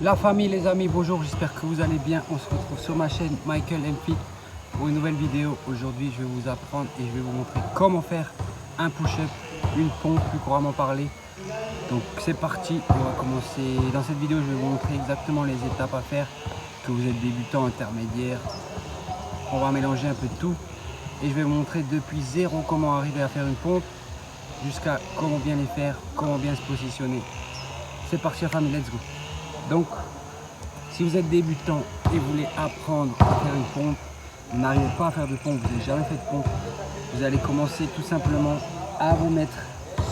La famille, les amis, bonjour, j'espère que vous allez bien. On se retrouve sur ma chaîne Michael M Fit pour une nouvelle vidéo. Aujourd'hui, je vais vous apprendre et je vais vous montrer comment faire un push-up, une pompe plus couramment parlé. Donc c'est parti, on va commencer. Dans cette vidéo, je vais vous montrer exactement les étapes à faire, que vous êtes débutant, intermédiaire. On va mélanger un peu de tout et je vais vous montrer depuis zéro comment arriver à faire une pompe jusqu'à comment bien les faire, comment bien se positionner. C'est parti la famille, let's go. Donc, si vous êtes débutant et vous voulez apprendre à faire une pompe, vous n'arrivez pas à faire de pompe, vous n'avez jamais fait de pompe, vous allez commencer tout simplement à vous mettre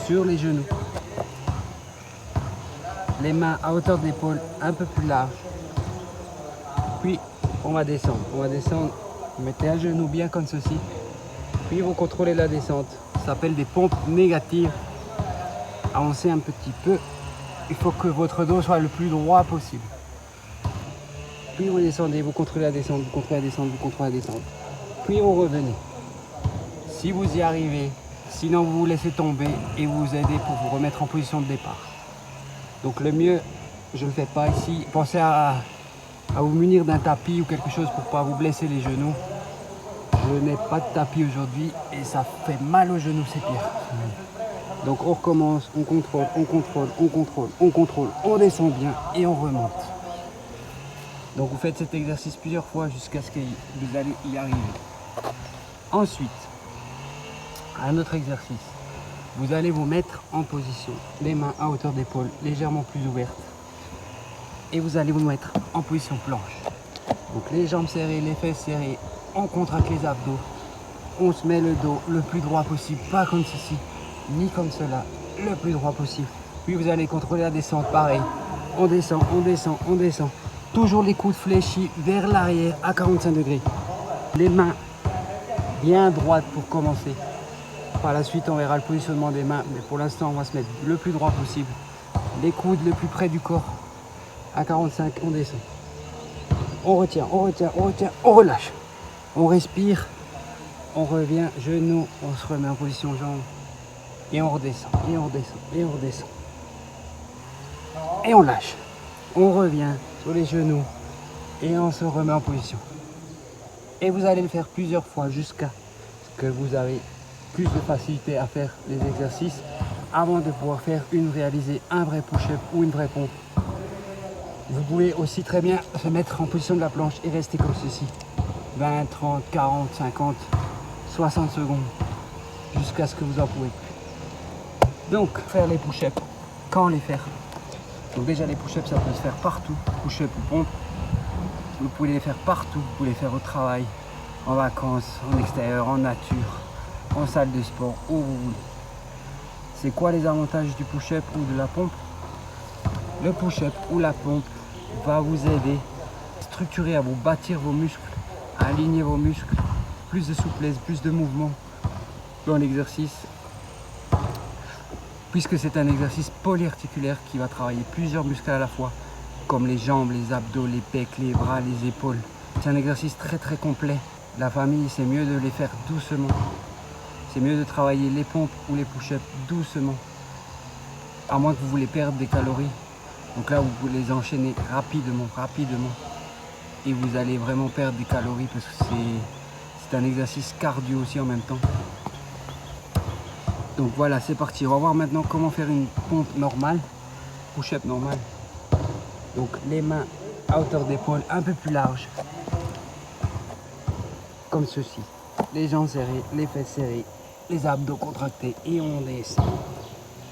sur les genoux. Les mains à hauteur d'épaule, un peu plus large. Puis, on va descendre. Vous mettez un genou bien comme ceci. Puis, vous contrôlez la descente. Ça s'appelle des pompes négatives. Avancez un petit peu. Il faut que votre dos soit le plus droit possible. Puis vous descendez, vous contrôlez la descente, vous contrôlez la descente, vous contrôlez la descente. Puis vous revenez. Si vous y arrivez, sinon vous vous laissez tomber et vous aidez pour vous remettre en position de départ. Donc le mieux, je ne le fais pas ici. Pensez à vous munir d'un tapis ou quelque chose pour ne pas vous blesser les genoux. Je n'ai pas de tapis aujourd'hui et ça fait mal aux genoux, c'est pire. Donc on recommence, on contrôle, on contrôle, on contrôle, on contrôle, on descend bien et on remonte. Donc vous faites cet exercice plusieurs fois jusqu'à ce que vous allez y arriver. Ensuite, un autre exercice. Vous allez vous mettre en position, les mains à hauteur d'épaule, légèrement plus ouvertes. Et vous allez vous mettre en position planche. Donc les jambes serrées, les fesses serrées, on contracte les abdos. On se met le dos le plus droit possible, pas comme ceci, ni comme cela, le plus droit possible. Puis vous allez contrôler la descente, pareil. On descend, on descend, on descend. Toujours les coudes fléchis vers l'arrière à 45 degrés. Les mains bien droites pour commencer. Par la suite, on verra le positionnement des mains, mais pour l'instant, on va se mettre le plus droit possible. Les coudes le plus près du corps. À 45, on descend. On retient, on retient, on retient, on relâche. On respire, on revient, genoux, on se remet en position jambes. Et on redescend, et on redescend, et on redescend. Et on lâche. On revient sur les genoux et on se remet en position. Et vous allez le faire plusieurs fois jusqu'à ce que vous avez plus de facilité à faire les exercices avant de pouvoir réaliser un vrai push-up ou une vraie pompe. Vous pouvez aussi très bien se mettre en position de la planche et rester comme ceci. 20, 30, 40, 50, 60 secondes jusqu'à ce que vous en pouvez plus. Donc, faire les push-ups, quand les faire? Donc déjà les push-ups, ça peut se faire partout, push-up ou pompe. Vous pouvez les faire partout, vous pouvez les faire au travail, en vacances, en extérieur, en nature, en salle de sport, où vous voulez. C'est quoi les avantages du push-up ou de la pompe? Le push-up ou la pompe va vous aider à structurer, à vous bâtir vos muscles, à aligner vos muscles, plus de souplesse, plus de mouvement dans l'exercice. Puisque c'est un exercice polyarticulaire qui va travailler plusieurs muscles à la fois, comme les jambes, les abdos, les pecs, les bras, les épaules. C'est un exercice très complet. La famille, c'est mieux de les faire doucement. C'est mieux de travailler les pompes ou les push-ups doucement. À moins que vous voulez perdre des calories. Donc là, vous pouvez les enchaîner rapidement. Et vous allez vraiment perdre des calories parce que c'est un exercice cardio aussi en même temps. Donc voilà, c'est parti. On va voir maintenant comment faire une pompe normale, push-up normal. Donc les mains à hauteur d'épaule, un peu plus large, comme ceci. Les jambes serrées, les fesses serrées, les abdos contractés et on descend.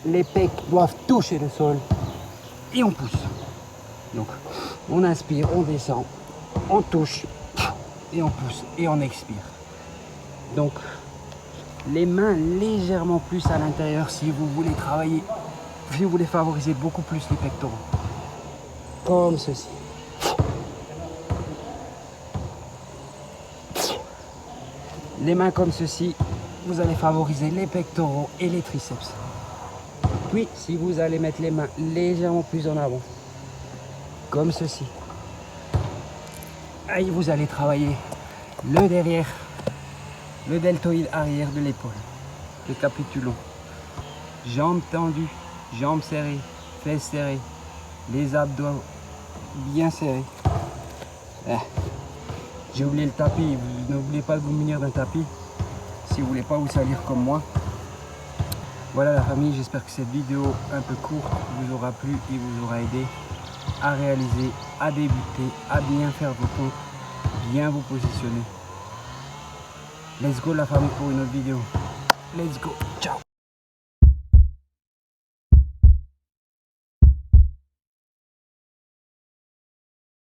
Les pecs doivent toucher le sol et on pousse. Donc on inspire, on descend, on touche et on pousse et on expire. Donc les mains légèrement plus à l'intérieur si vous voulez travailler, si vous voulez favoriser beaucoup plus les pectoraux. Comme ceci. Les mains comme ceci, vous allez favoriser les pectoraux et les triceps. Puis, si vous allez mettre les mains légèrement plus en avant, comme ceci, et vous allez travailler le derrière, le deltoïde arrière de l'épaule, le capitulon. Jambes tendues, jambes serrées, fesses serrées, les abdos bien serré. J'ai oublié le tapis, n'oubliez pas de vous munir d'un tapis si vous voulez pas vous salir comme moi. Voilà la famille, j'espère que cette vidéo un peu courte vous aura plu et vous aura aidé à réaliser, à débuter, à bien faire vos comptes, bien vous positionner. Let's go la famille pour une autre vidéo. Let's go, ciao.